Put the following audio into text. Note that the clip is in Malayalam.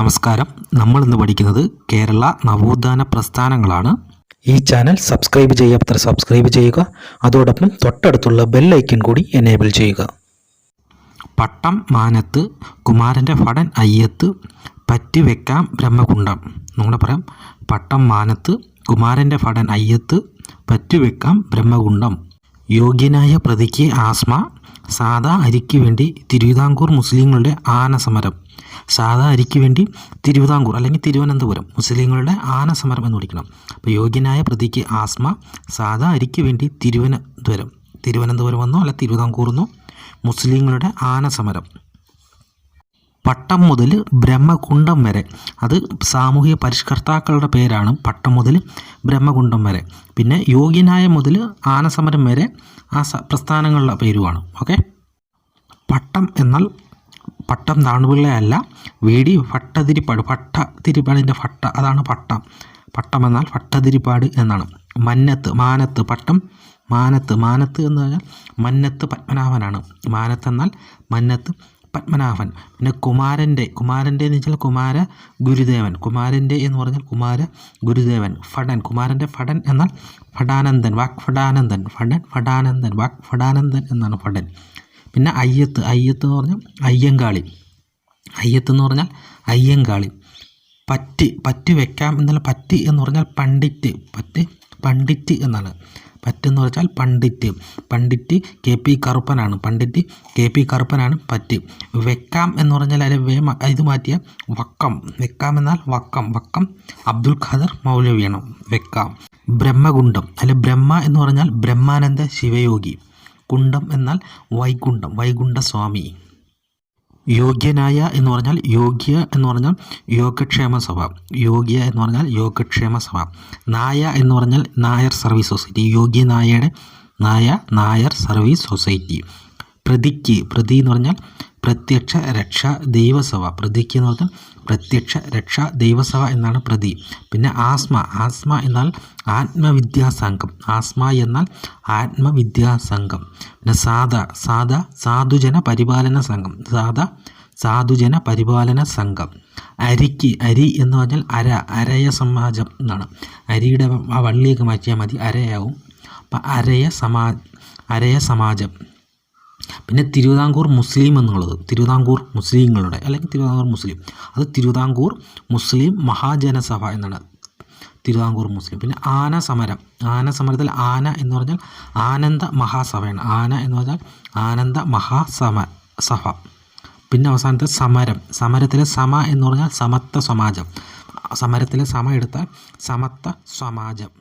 നമസ്കാരം. നമ്മൾ ഇന്ന് പഠിക്കുന്നത് കേരള നവോത്ഥാന പ്രസ്ഥാനങ്ങളാണ്. ഈ ചാനൽ സബ്സ്ക്രൈബ് ചെയ്യാത്തവർ സബ്സ്ക്രൈബ് ചെയ്യുക. അതോടൊപ്പം തൊട്ടടുത്തുള്ള ബെൽ ഐക്കൺ കൂടി എനേബിൾ ചെയ്യുക. പട്ടം മാനത്ത്, കുമാരൻ്റെ ഭടൻ അയ്യത്ത്, പറ്റിവെക്കാം ബ്രഹ്മകുണ്ഡം. നമ്മുടെ പറയാം, പട്ടം മാനത്ത്, കുമാരൻ്റെ ഭടൻ അയ്യത്ത്, പറ്റിവെക്കാം ബ്രഹ്മകുണ്ഡം. യോഗ്യനായ പ്രതിക്ക് ആസ്മ, സാദാ അരിക്ക് വേണ്ടി തിരുവിതാംകൂർ മുസ്ലിങ്ങളുടെ ആനസമരം. സാദാ അരിക്ക് വേണ്ടി തിരുവിതാംകൂർ അല്ലെങ്കിൽ തിരുവനന്തപുരം മുസ്ലിങ്ങളുടെ ആനസമരം എന്ന് വിളിക്കണം. അപ്പോൾ യോഗ്യനായ പ്രതിക്ക് ആസ്മ, സാദാ അരിക്ക് വേണ്ടി തിരുവനന്തപുരം എന്നോ അല്ല തിരുവിതാംകൂർ എന്നോ മുസ്ലിങ്ങളുടെ ആനസമരം. പട്ടം മുതൽ ബ്രഹ്മകുണ്ഡം വരെ, അത് സാമൂഹിക പരിഷ്കർത്താക്കളുടെ പേരാണ്. പട്ടം മുതൽ ബ്രഹ്മകുണ്ഡം വരെ. പിന്നെ യോഗ്യനായ മുതൽ ആനസമരം വരെ ആ പ്രസ്ഥാനങ്ങളുടെ പേരുമാണ്. ഓക്കെ. പട്ടം എന്നാൽ പട്ടം താണുപിള്ളയല്ല, വേടി ഭട്ടതിരിപ്പാട്, ഭട്ടതിരിപ്പാടിൻ്റെ ഭട്ട, അതാണ് പട്ടം. പട്ടം എന്നാൽ ഭട്ടതിരിപ്പാട് എന്നാണ്. മന്നത്ത്, മാനത്ത്, പട്ടം മാനത്ത്, മാനത്ത് എന്ന് പറഞ്ഞാൽ മന്നത്ത് പത്മനാഭനാണ്. മാനത്ത് എന്നാൽ മന്നത്ത് പത്മനാഭൻ. പിന്നെ കുമാരൻ്റെ എന്ന് വെച്ചാൽ കുമാര ഗുരുദേവൻ. കുമാരൻ്റെ എന്ന് പറഞ്ഞാൽ കുമാര ഗുരുദേവൻ. ഭടൻ, കുമാരൻ്റെ ഭടൻ എന്നാൽ ഭടാനന്ദൻ, വാക്ഭടാനന്ദൻ. ഭടൻ ഭടാനന്ദൻ, വാക്ഭടാനന്ദൻ എന്നാണ് ഭടൻ. പിന്നെ അയ്യത്ത് എന്ന് പറഞ്ഞാൽ അയ്യങ്കാളി. അയ്യത്ത് എന്ന് പറഞ്ഞാൽ അയ്യങ്കാളി. പറ്റ് വെക്കാം എന്നാൽ പറ്റ് എന്ന് പറഞ്ഞാൽ പണ്ഡിറ്റ്. പണ്ഡിറ്റ് എന്നാണ്. പറ്റെന്ന് പറഞ്ഞാൽ പണ്ഡിറ്റ് കെ പി കറുപ്പനാണ്. പണ്ഡിറ്റ് കെ പി കറുപ്പനാണ് പറ്റ്. വെക്കാം എന്ന് പറഞ്ഞാൽ ഇത് മാറ്റിയ വക്കം. വെക്കാം എന്നാൽ വക്കം അബ്ദുൽ ഖാദർ മൗലവിയാണ്. വെക്കാം. ബ്രഹ്മകുണ്ഡം അല്ലെ ബ്രഹ്മ എന്ന് പറഞ്ഞാൽ ബ്രഹ്മാനന്ദ ശിവയോഗി. കുണ്ഡം എന്നാൽ വൈകുണ്ഠ സ്വാമി. യോഗ്യനായ എന്ന് പറഞ്ഞാൽ യോഗ്യ എന്ന് പറഞ്ഞാൽ യോഗക്ഷേമ സഭ. യോഗ്യ എന്ന് പറഞ്ഞാൽ യോഗക്ഷേമ സഭ. നായ എന്ന് പറഞ്ഞാൽ നായർ സർവീസ് സൊസൈറ്റി. യോഗ്യനായയുടെ നായർ സർവീസ് സൊസൈറ്റി. പ്രതി എന്ന് പറഞ്ഞാൽ പ്രത്യക്ഷ രക്ഷാ ദൈവസഭ. പ്രതിക്ക് എന്ന് പറഞ്ഞാൽ പ്രത്യക്ഷ രക്ഷാ ദൈവസഭ എന്നാണ് പ്രതി. പിന്നെ ആസ്മ എന്നാൽ ആത്മവിദ്യാസംഘം. ആസ്മ എന്നാൽ ആത്മവിദ്യാസംഘം. പിന്നെ സാധുജന പരിപാലന സംഘം. സാധുജന പരിപാലന സംഘം. അരി എന്ന് പറഞ്ഞാൽ അരയ സമാജം എന്നാണ്. അരിയുടെ ആ വള്ളിയൊക്കെ മാറ്റിയാൽ മതി, അരയാവും. അപ്പം അരയ സമാജം. പിന്നെ തിരുവിതാംകൂർ മുസ്ലിം എന്നുള്ളത് തിരുവിതാംകൂർ മുസ്ലിങ്ങളുടെ അല്ലെങ്കിൽ തിരുവിതാംകൂർ മുസ്ലിം, അത് തിരുവിതാംകൂർ മുസ്ലിം മഹാജനസഭ എന്നാണ് തിരുവിതാംകൂർ മുസ്ലിം. പിന്നെ ആനസമരത്തിൽ ആന എന്ന് പറഞ്ഞാൽ ആനന്ദ മഹാസഭയാണ്. ആന എന്ന് പറഞ്ഞാൽ ആനന്ദ മഹാസഭ. പിന്നെ അവസാനത്തെ സമരത്തിലെ സമ എന്ന് പറഞ്ഞാൽ സമത്വ സമാജം. സമരത്തിലെ സമ എടുത്താൽ സമത്വ സമാജം.